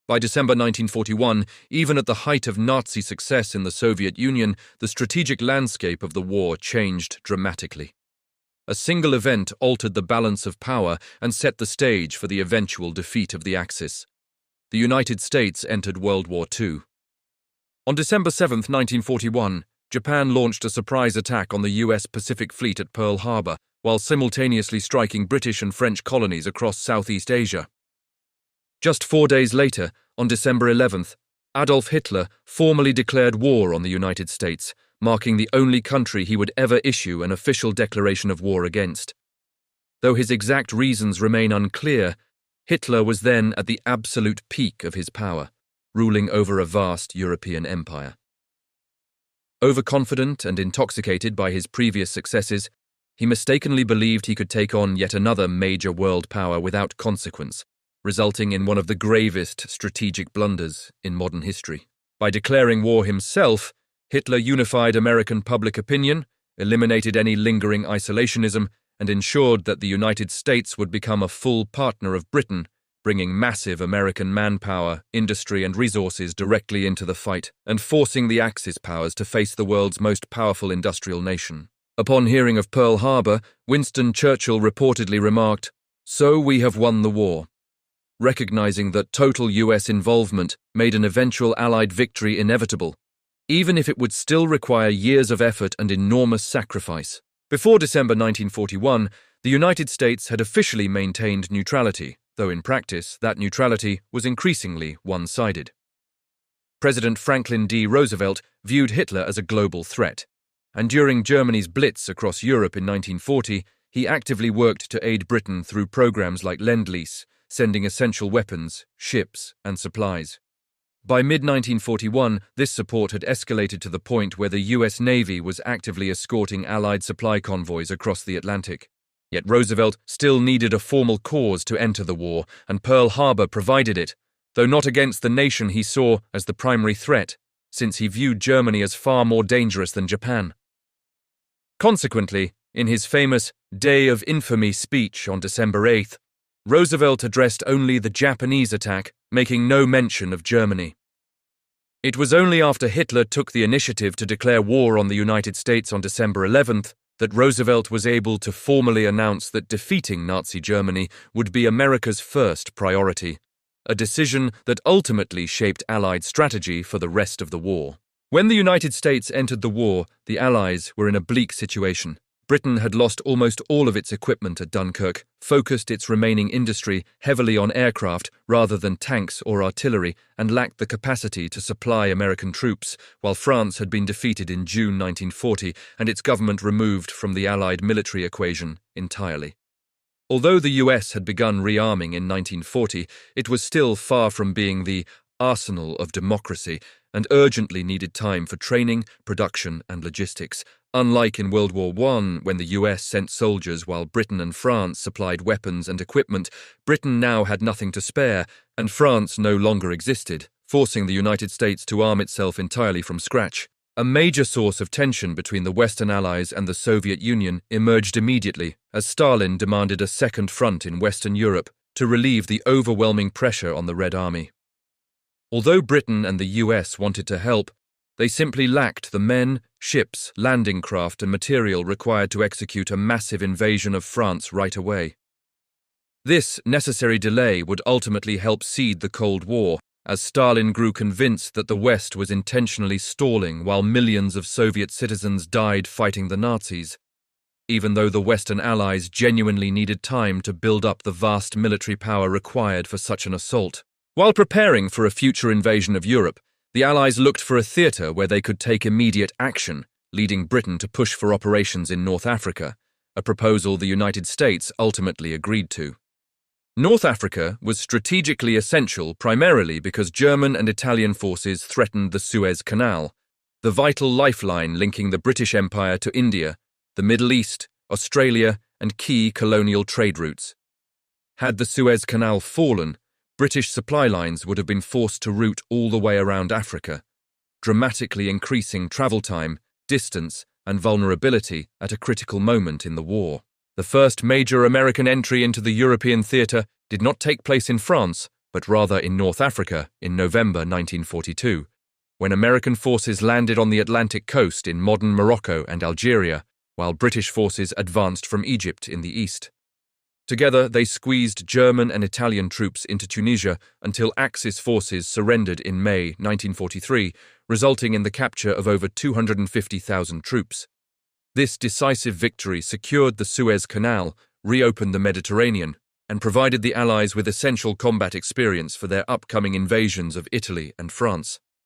By December 1941, even at the height of Nazi success in the Soviet Union, the strategic landscape of the war changed dramatically. A single event altered the balance of power and set the stage for the eventual defeat of the Axis. The United States entered World War II. On December 7, 1941, Japan launched a surprise attack on the U.S. Pacific Fleet at Pearl Harbor, while simultaneously striking British and French colonies across Southeast Asia. Just 4 days later, on December 11th, Adolf Hitler formally declared war on the United States, marking the only country he would ever issue an official declaration of war against. Though his exact reasons remain unclear, Hitler was then at the absolute peak of his power, ruling over a vast European empire. Overconfident and intoxicated by his previous successes, he mistakenly believed he could take on yet another major world power without consequence, resulting in one of the gravest strategic blunders in modern history. By declaring war himself, Hitler unified American public opinion, eliminated any lingering isolationism, and ensured that the United States would become a full partner of Britain, bringing massive American manpower, industry, and resources directly into the fight, and forcing the Axis powers to face the world's most powerful industrial nation. Upon hearing of Pearl Harbor, Winston Churchill reportedly remarked, "So we have won the war," recognizing that total US involvement made an eventual Allied victory inevitable, even if it would still require years of effort and enormous sacrifice. Before December 1941, the United States had officially maintained neutrality, though in practice that neutrality was increasingly one-sided. President Franklin D. Roosevelt viewed Hitler as a global threat, and during Germany's Blitz across Europe in 1940, he actively worked to aid Britain through programs like Lend-Lease, sending essential weapons, ships, and supplies. By mid-1941, this support had escalated to the point where the US Navy was actively escorting Allied supply convoys across the Atlantic. Yet Roosevelt still needed a formal cause to enter the war, and Pearl Harbor provided it, though not against the nation he saw as the primary threat, since he viewed Germany as far more dangerous than Japan. Consequently, in his famous Day of Infamy speech on December 8th, Roosevelt addressed only the Japanese attack, making no mention of Germany. It was only after Hitler took the initiative to declare war on the United States on December 11th that Roosevelt was able to formally announce that defeating Nazi Germany would be America's first priority, a decision that ultimately shaped Allied strategy for the rest of the war. When the United States entered the war, the Allies were in a bleak situation. Britain had lost almost all of its equipment at Dunkirk, focused its remaining industry heavily on aircraft rather than tanks or artillery, and lacked the capacity to supply American troops, while France had been defeated in June 1940 and its government removed from the Allied military equation entirely. Although the US had begun rearming in 1940, it was still far from being the arsenal of democracy and urgently needed time for training, production, and logistics. Unlike in World War I, when the US sent soldiers while Britain and France supplied weapons and equipment, Britain now had nothing to spare, and France no longer existed, forcing the United States to arm itself entirely from scratch. A major source of tension between the Western Allies and the Soviet Union emerged immediately, as Stalin demanded a second front in Western Europe to relieve the overwhelming pressure on the Red Army. Although Britain and the US wanted to help, they simply lacked the men, ships, landing craft, and material required to execute a massive invasion of France right away. This necessary delay would ultimately help seed the Cold War, as Stalin grew convinced that the West was intentionally stalling while millions of Soviet citizens died fighting the Nazis, even though the Western Allies genuinely needed time to build up the vast military power required for such an assault. While preparing for a future invasion of Europe, the Allies looked for a theatre where they could take immediate action, leading Britain to push for operations in North Africa, a proposal the United States ultimately agreed to. North Africa was strategically essential primarily because German and Italian forces threatened the Suez Canal, the vital lifeline linking the British Empire to India, the Middle East, Australia, and key colonial trade routes. Had the Suez Canal fallen, British supply lines would have been forced to route all the way around Africa, dramatically increasing travel time, distance, and vulnerability at a critical moment in the war. The first major American entry into the European theatre did not take place in France, but rather in North Africa in November 1942, when American forces landed on the Atlantic coast in modern Morocco and Algeria, while British forces advanced from Egypt in the east. Together, they squeezed German and Italian troops into Tunisia until Axis forces surrendered in May 1943, resulting in the capture of over 250,000 troops. This decisive victory secured the Suez Canal, reopened the Mediterranean, and provided the Allies with essential combat experience for their upcoming invasions of Italy and France.